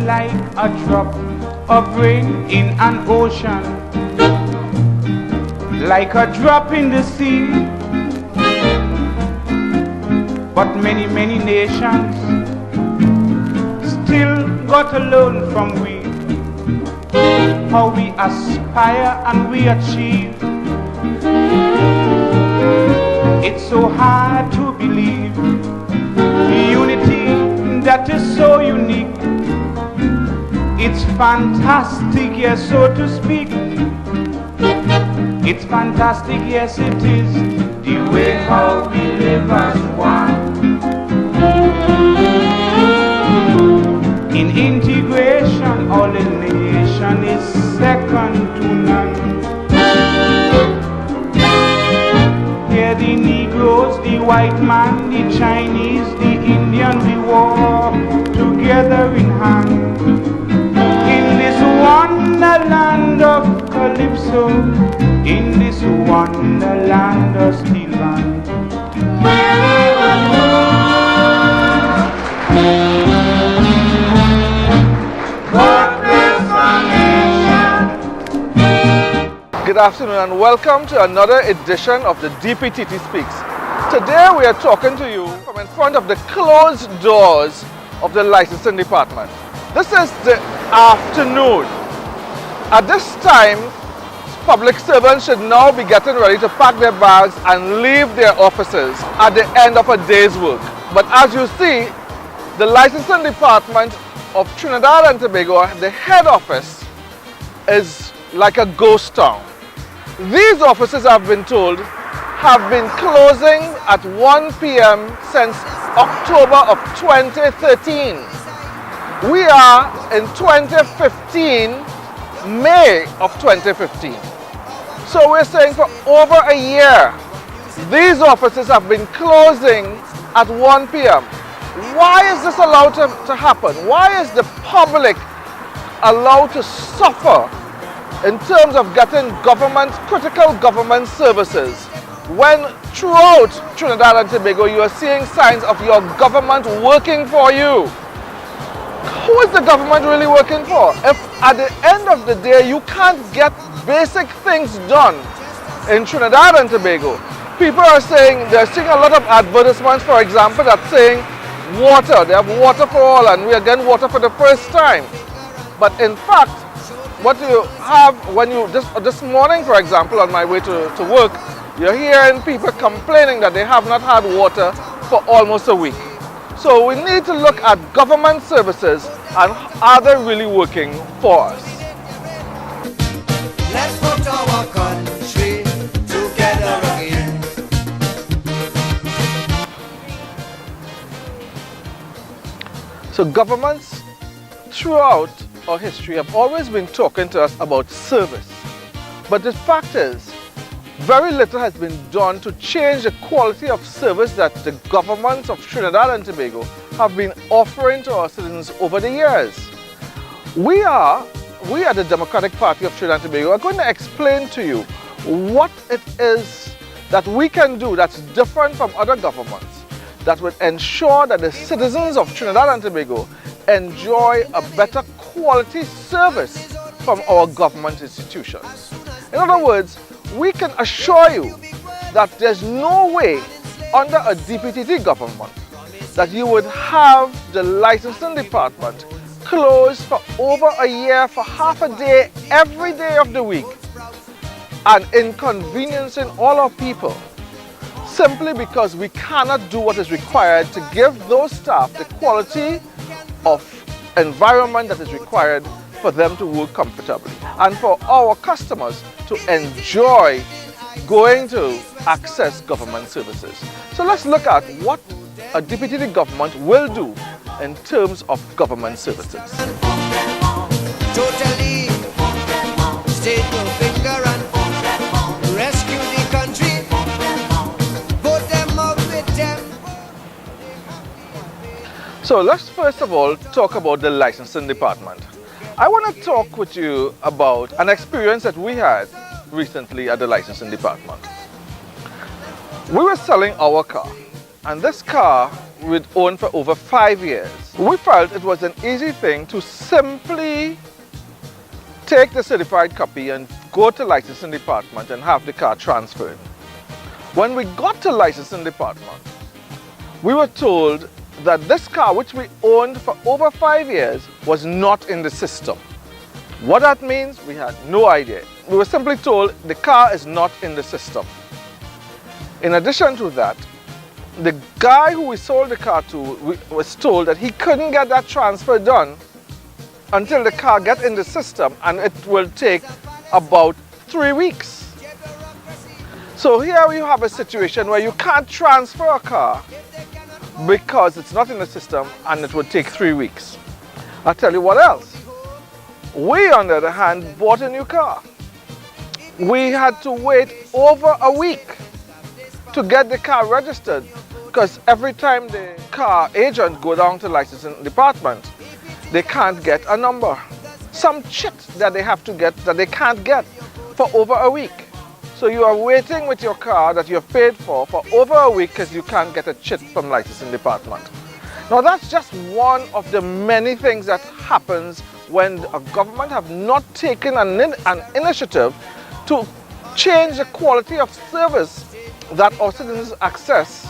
like a drop of rain in an ocean, like a drop in the sea. But many, many nations still got to learn from we, how we aspire and we achieve. It's so hard to believe the unity that is so unique. It's fantastic, yes, so to speak. It's fantastic, yes, it is, the way how we live as one. In integration, all the nation is second to none. Here the Negroes, the white man, the Chinese, the Indian, we walk together in hand. In this wonderland of Calypso, in this wonderland of steel band. Good afternoon and welcome to another edition of the DPTT Speaks. Today we are talking to you from in front of the closed doors of the licensing department. This is the afternoon. At this time, public servants should now be getting ready to pack their bags and leave their offices at the end of a day's work. But as you see, the licensing department of Trinidad and Tobago, the head office, is like a ghost town. These offices, I've been told, have been closing at 1 p.m. since October of 2013. We are in 2015, May of 2015. So we're saying for over a year, these offices have been closing at 1 p.m. Why is this allowed to happen? Why is the public allowed to suffer in terms of getting critical government services, when throughout Trinidad and Tobago you are seeing signs of your government working for you? Who is the government really working for? If at the end of the day you can't get basic things done in Trinidad and Tobago, people are saying, they're seeing a lot of advertisements, for example, that's saying water, they have water for all and we are getting water for the first time. But in fact, what you have when you, this morning for example, on my way to work, you're hearing people complaining that they have not had water for almost a week. So we need to look at government services and are they really working for us? Let's put our country together again. So governments throughout our history have always been talking to us about service. But the fact is, very little has been done to change the quality of service that the governments of Trinidad and Tobago have been offering to our citizens over the years. We at the Democratic Party of Trinidad and Tobago are going to explain to you what it is that we can do that's different from other governments that would ensure that the citizens of Trinidad and Tobago enjoy a better quality service from our government institutions. In other words, we can assure you that there's no way under a DPTT government that you would have the licensing department closed for over a year for half a day every day of the week and inconveniencing all our people simply because we cannot do what is required to give those staff the quality of environment that is required for them to work comfortably and for our customers to enjoy going to access government services. So let's look at what a DPTT government will do in terms of government services. Totally, state your finger and rescue the country. Put them up with them. So let's first of all talk about the licensing department. I want to talk with you about an experience that we had recently at the licensing department. We were selling our car, and this car we'd owned for over 5 years. We felt it was an easy thing to simply take the certified copy and go to licensing department and have the car transferred. When we got to licensing department, we were told that this car, which we owned for over 5 years, was not in the system. What that means, we had no idea. We were simply told the car is not in the system. In addition to that, the guy who we sold the car to was told that he couldn't get that transfer done until the car gets in the system, and it will take about 3 weeks. So here you have a situation where you can't transfer a car because it's not in the system and it would take 3 weeks. I'll tell you what else. We, on the other hand, bought a new car. We had to wait over a week to get the car registered, because every time the car agent go down to the licensing department, they can't get a number. Some chit that they have to get that they can't get for over a week. So you are waiting with your car that you have paid for over a week because you can't get a chit from licensing department. Now that's just one of the many things that happens when a government have not taken an initiative to change the quality of service that our citizens access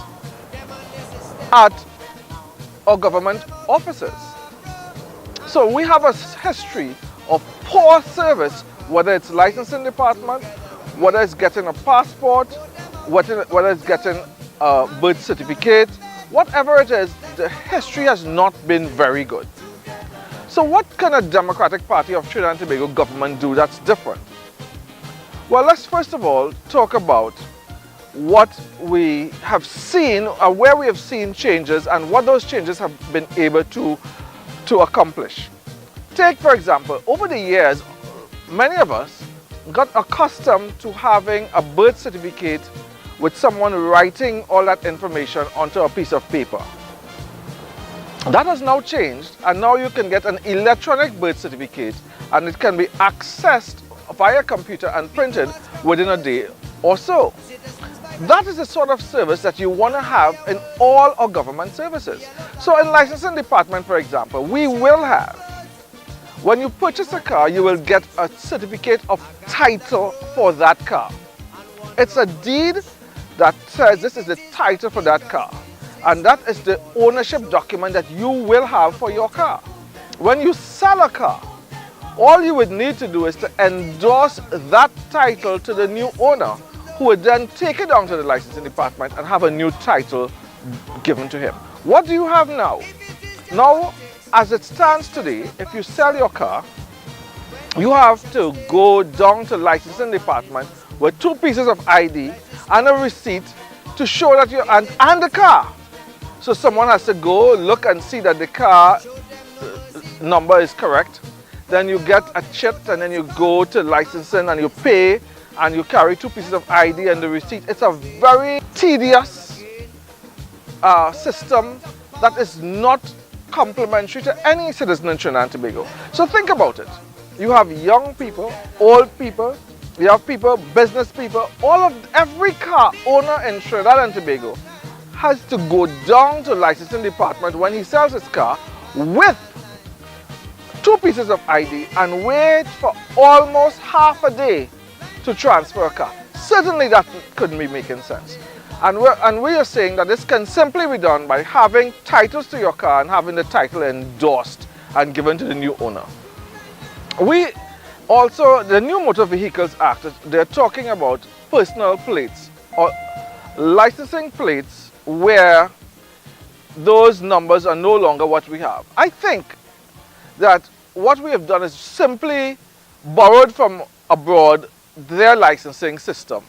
at our government offices. So we have a history of poor service, whether it's licensing department, whether it's getting a passport, whether it's getting a birth certificate, whatever it is, the history has not been very good. So what can a Democratic Party of Trinidad and Tobago government do that's different? Well, let's first of all talk about what we have seen, or where we have seen changes and what those changes have been able to accomplish. Take, for example, over the years, many of us got accustomed to having a birth certificate with someone writing all that information onto a piece of paper. That has now changed, and now you can get an electronic birth certificate and it can be accessed via computer and printed within a day or so. That is the sort of service that you want to have in all our government services. So in licensing department, for example, we will have, when you purchase a car, you will get a certificate of title for that car. It's a deed that says this is the title for that car, and that is the ownership document that you will have for your car. When you sell a car, all you would need to do is to endorse that title to the new owner, who would then take it down to the licensing department and have a new title given to him. What do you have now? Now, as it stands today, if you sell your car, you have to go down to the licensing department with 2 pieces of ID and a receipt to show that you and the car. So someone has to go look and see that the car number is correct. Then you get a chit, and then you go to licensing and you pay, and you carry 2 pieces of ID and the receipt. It's a very tedious system that is not complementary to any citizen in Trinidad and Tobago. So think about it. You have young people, old people, you have people, business people, every car owner in Trinidad and Tobago has to go down to the licensing department when he sells his car with 2 pieces of ID and wait for almost half a day to transfer a car. Certainly that couldn't be making sense. And we are saying that this can simply be done by having titles to your car and having the title endorsed and given to the new owner. We also, the new Motor Vehicles Act, they're talking about personal plates or licensing plates where those numbers are no longer what we have. I think that what we have done is simply borrowed from abroad their licensing system,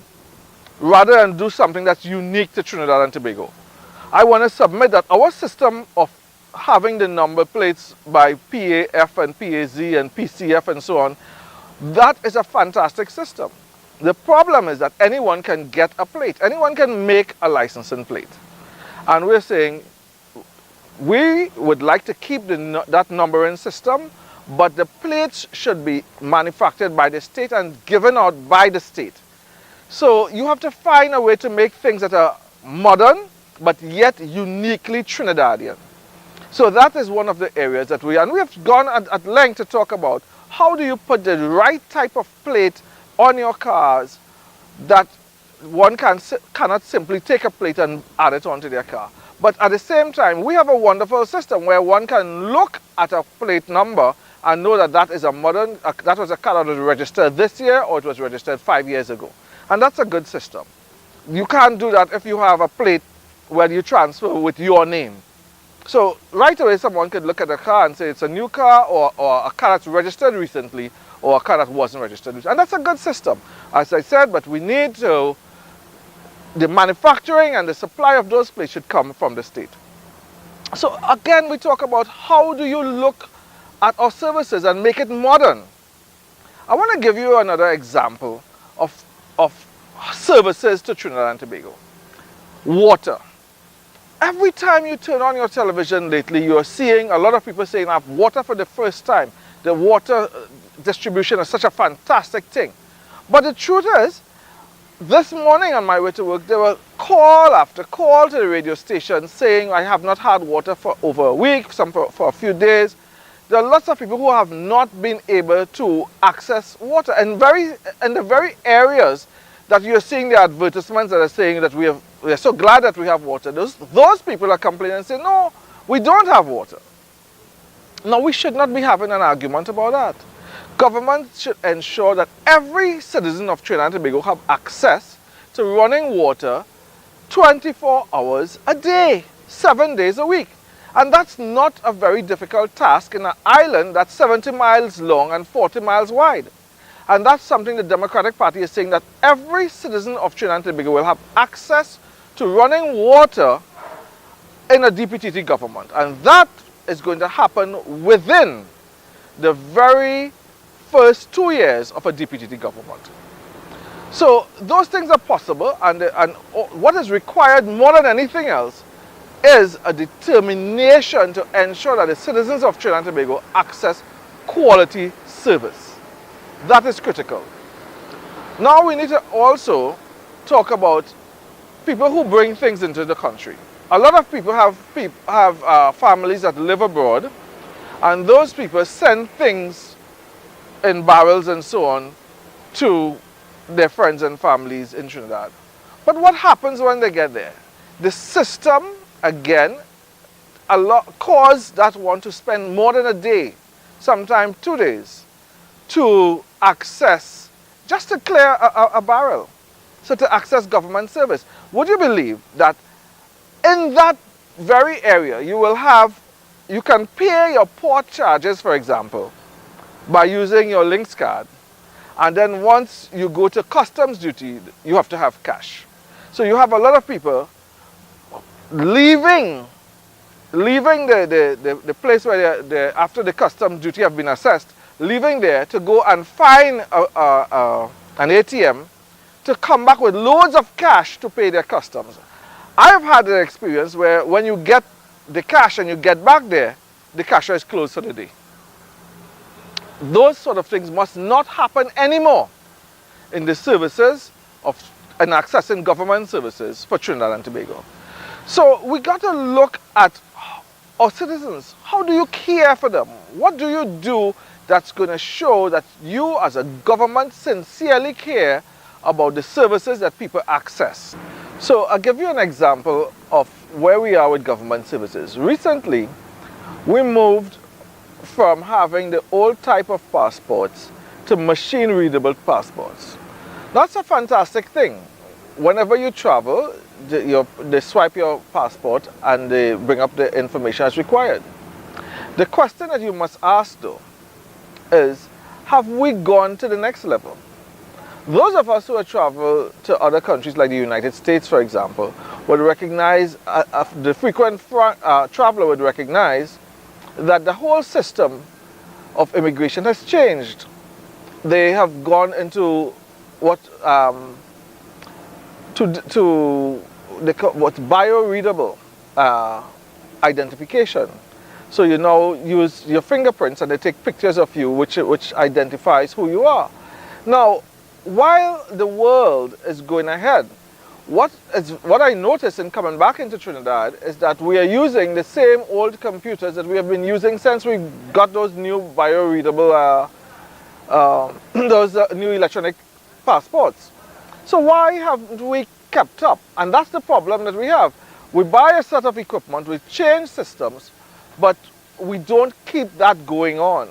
rather than do something that's unique to Trinidad and Tobago. I want to submit that our system of having the number plates by PAF and PAZ and PCF and so on, that is a fantastic system. The problem is that anyone can get a plate. Anyone can make a licensing plate. And we're saying we would like to keep that numbering system, but the plates should be manufactured by the state and given out by the state. So you have to find a way to make things that are modern but yet uniquely Trinidadian. So that is one of the areas that we have gone at length to talk about how do you put the right type of plate on your cars that one cannot simply take a plate and add it onto their car. But at the same time, we have a wonderful system where one can look at a plate number and know that that is a modern, that was a car that was registered this year or it was registered 5 years ago. And that's a good system. You can't do that if you have a plate where you transfer with your name. So right away someone could look at a car and say it's a new car or a car that's registered recently or a car that wasn't registered recently. And that's a good system, as I said, but we need to, the manufacturing and the supply of those plates should come from the state. So again, we talk about how do you look at our services and make it modern. I want to give you another example of services to Trinidad and Tobago. Water. Every time you turn on your television lately, you're seeing a lot of people saying, I have water for the first time. The water distribution is such a fantastic thing. But the truth is, this morning on my way to work, there were call after call to the radio station saying, I have not had water for over a week, some for a few days. There are lots of people who have not been able to access water. And in the very areas that you're seeing the advertisements that are saying that we are so glad that we have water, those people are complaining and saying, no, we don't have water. Now, we should not be having an argument about that. Government should ensure that every citizen of Trinidad and Tobago have access to running water 24 hours a day, 7 days a week. And that's not a very difficult task in an island that's 70 miles long and 40 miles wide. And that's something the Democratic Party is saying, that every citizen of Trinidad and Tobago will have access to running water in a DPTT government. And that is going to happen within the very first 2 years of a DPTT government. So those things are possible, and what is required more than anything else is a determination to ensure that the citizens of Trinidad and Tobago access quality service. That is critical. Now we need to also talk about people who bring things into the country. A lot of people have families that live abroad, and those people send things in barrels and so on to their friends and families in Trinidad. But what happens when they get there? The system, again, cause that one to spend more than a day, sometimes 2 days, to access, just to clear a barrel, so to access government service. Would you believe that in that very area you can pay your port charges, for example, by using your Links card, and then once you go to customs duty, you have to have cash. So you have a lot of people leaving the place where they after the customs duty have been assessed, leaving there to go and find an ATM to come back with loads of cash to pay their customs. I have had an experience where when you get the cash and you get back there, the cashier is closed for the day. Those sort of things must not happen anymore in the services and accessing government services for Trinidad and Tobago. So we got to look at our citizens. How do you care for them? What do you do that's going to show that you as a government sincerely care about the services that people access? So I'll give you an example of where we are with government services. Recently, we moved from having the old type of passports to machine-readable passports. That's a fantastic thing. Whenever you travel, they swipe your passport and they bring up the information as required. The question that you must ask, though, is, have we gone to the next level? Those of us who have traveled to other countries like the United States, for example, would recognize, the frequent traveler would recognize that the whole system of immigration has changed. They have gone into what's bioreadable identification. So you now use your fingerprints and they take pictures of you which identifies who you are. Now, while the world is going ahead, what I noticed in coming back into Trinidad is that we are using the same old computers that we have been using since we got those new bioreadable, those new electronic passports. So why haven't we kept up? And that's the problem that we have. We buy a set of equipment, we change systems, but we don't keep that going on.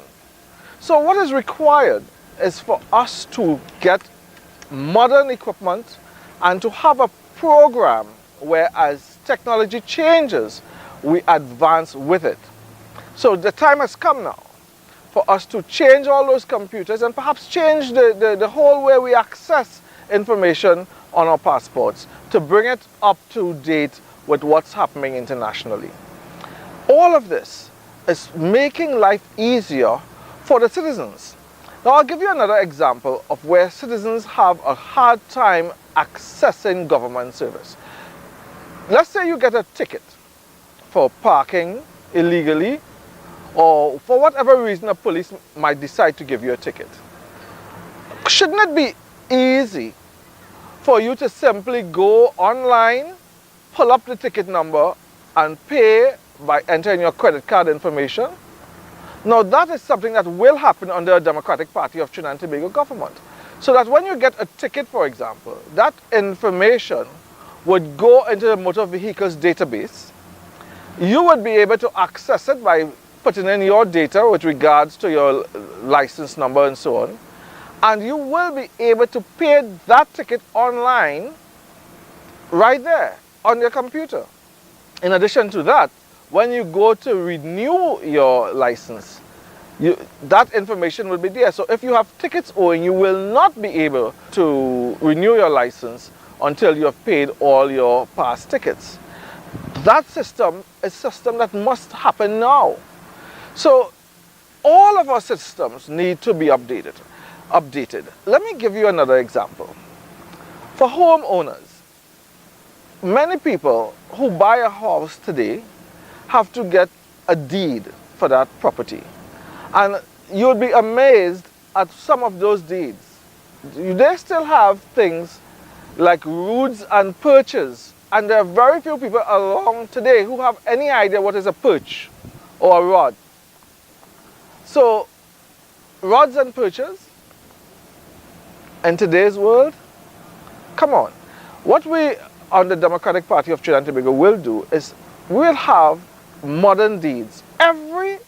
So what is required is for us to get modern equipment and to have a program where as technology changes, we advance with it. So the time has come now for us to change all those computers and perhaps change the whole way we access information on our passports to bring it up to date with what's happening internationally. All of this is making life easier for the citizens. Now I'll give you another example of where citizens have a hard time accessing government service. Let's say you get a ticket for parking illegally, or for whatever reason a police might decide to give you a ticket. Shouldn't it be easy for you to simply go online, pull up the ticket number and pay by entering your credit card information? Now that is something that will happen under a Democratic Party of Trinidad and Tobago government. So that when you get a ticket, for example, that information would go into the motor vehicles database. You would be able to access it by putting in your data with regards to your license number and so on. And you will be able to pay that ticket online right there on your computer. In addition to that, when you go to renew your license, that information will be there. So if you have tickets owing, you will not be able to renew your license until you have paid all your past tickets. That system is a system that must happen now. So all of our systems need to be updated. Let me give you another example. For homeowners, many people who buy a house today have to get a deed for that property. And you'll be amazed at some of those deeds. They still have things like roods and perches. And there are very few people around today who have any idea what is a perch or a rod. So, rods and perches in today's world, come on. What we on the Democratic Party of Trinidad and Tobago will do is we'll have modern deeds. Every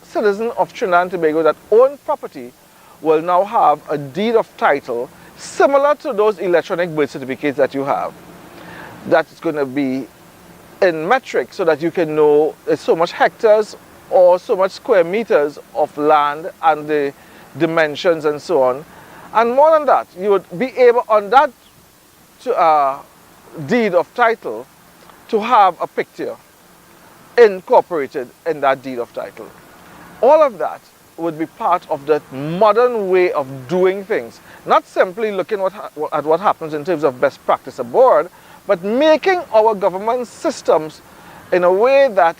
citizen of Trinidad and Tobago that owns property will now have a deed of title similar to those electronic birth certificates that you have. That's going to be in metric so that you can know so much hectares or so much square meters of land and the dimensions and so on. And more than that, you would be able on that deed of title to have a picture incorporated in that deed of title. All of that would be part of the modern way of doing things. Not simply looking at what happens in terms of best practice abroad, but making our government systems in a way that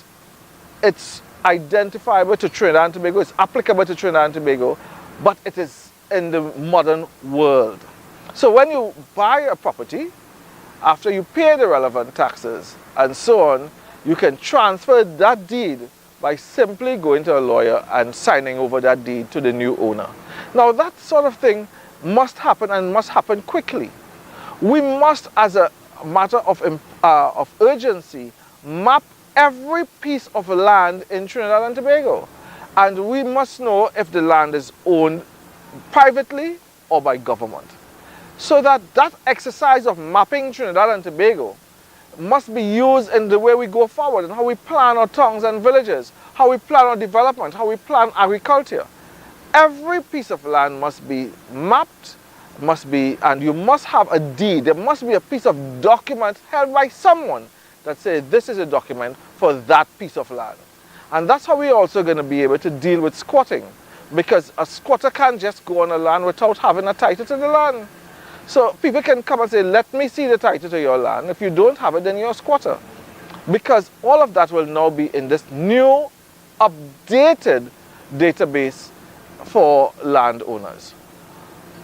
it's identifiable to Trinidad and Tobago, it's applicable to Trinidad and Tobago, but it is in the modern world. So when you buy a property, after you pay the relevant taxes and so on, you can transfer that deed by simply going to a lawyer and signing over that deed to the new owner. Now that sort of thing must happen and must happen quickly. We must, as a matter of urgency, map every piece of land in Trinidad and Tobago. And we must know if the land is owned privately or by government. So that exercise of mapping Trinidad and Tobago must be used in the way we go forward and how we plan our towns and villages, how we plan our development, how we plan agriculture. Every piece of land must be mapped, and you must have a deed. There must be a piece of document held by someone that says this is a document for that piece of land. And that's how we're also going to be able to deal with squatting, because a squatter can't just go on a land without having a title to the land. So people can come and say, let me see the title to your land. If you don't have it, then you're a squatter. Because all of that will now be in this new, updated database for landowners.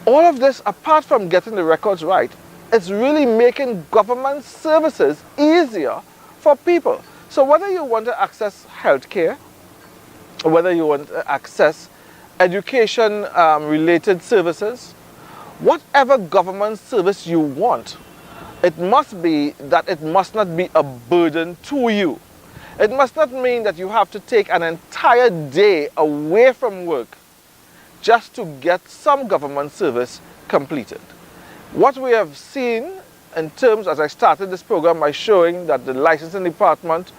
All of this, apart from getting the records right, it's really making government services easier for people. So whether you want to access healthcare, or whether you want to access education related services, whatever government service you want, it must be that it must not be a burden to you. It must not mean that you have to take an entire day away from work just to get some government service completed. What we have seen in terms, as I started this program by showing that the licensing department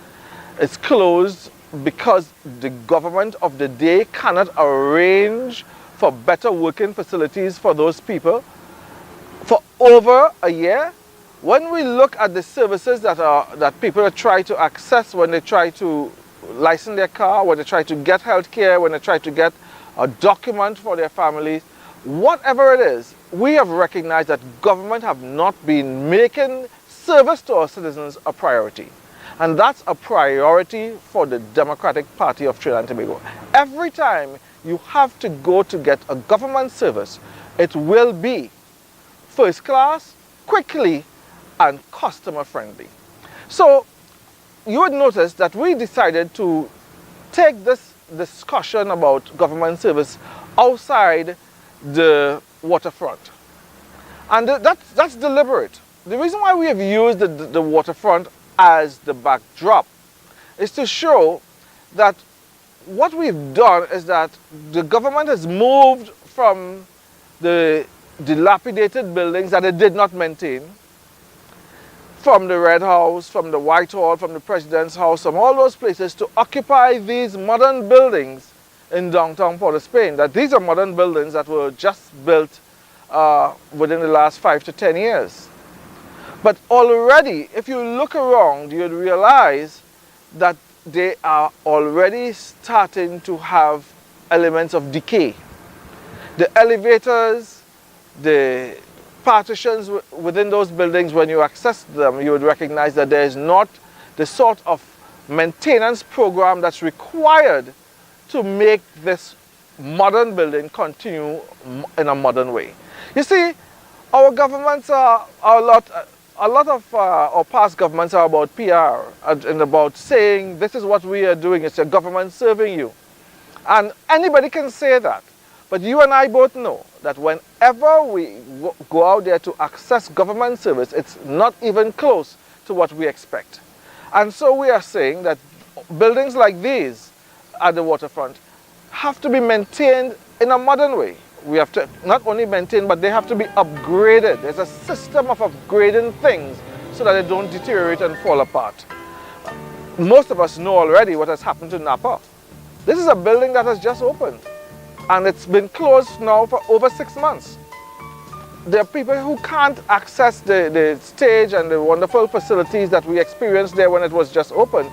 is closed because the government of the day cannot arrange for better working facilities for those people for over a year. When we look at the services that people try to access when they try to license their car, when they try to get health care, when they try to get a document for their families, whatever it is, we have recognized that government have not been making service to our citizens a priority. And that's a priority for the Democratic Party of Trinidad and Tobago. Every time you have to go to get a government service, it will be first class, quickly, and customer friendly. So you would notice that we decided to take this discussion about government service outside the waterfront. And that's deliberate. The reason why we have used the waterfront as the backdrop is to show that what we've done is that the government has moved from the dilapidated buildings that it did not maintain, from the Red House, from the White Hall, from the President's House, from all those places to occupy these modern buildings in downtown Port-of-Spain. That these are modern buildings that were just built within the last 5 to 10 years. But already, if you look around, you'd realize that they are already starting to have elements of decay. The elevators, the partitions within those buildings, when you access them, you would recognize that there is not the sort of maintenance program that's required to make this modern building continue in a modern way. You see, our governments are a lot of our past governments are about PR and about saying this is what we are doing, it's a government serving you. And anybody can say that. But you and I both know that whenever we go out there to access government service, it's not even close to what we expect. And so we are saying that buildings like these at the waterfront have to be maintained in a modern way. We have to not only maintain, but they have to be upgraded. There's a system of upgrading things so that they don't deteriorate and fall apart. Most of us know already what has happened to Napa. This is a building that has just opened. And it's been closed now for over 6 months. There are people who can't access the stage and the wonderful facilities that we experienced there when it was just open,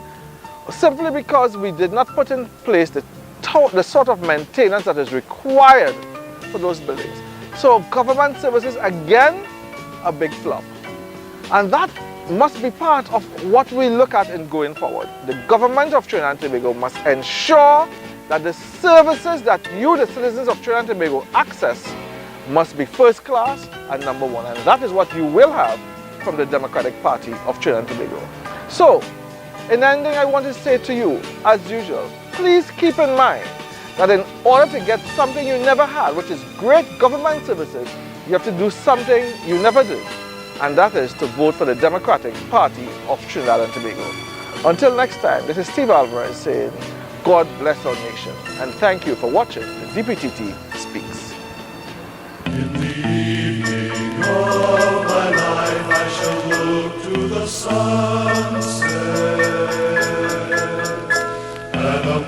simply because we did not put in place the sort of maintenance that is required for those buildings. So government services, again, a big flop. And that must be part of what we look at in going forward. The government of Trinidad and Tobago must ensure that the services that you, the citizens of Trinidad and Tobago, access must be first class and number one. And that is what you will have from the Democratic Party of Trinidad and Tobago. So, in ending, I want to say to you, as usual, please keep in mind that in order to get something you never had, which is great government services, you have to do something you never did. And that is to vote for the Democratic Party of Trinidad and Tobago. Until next time, this is Steve Alvarez saying, God bless our nation, and thank you for watching the DPTT Speaks. In the evening of my life I shall look to the sunset, and the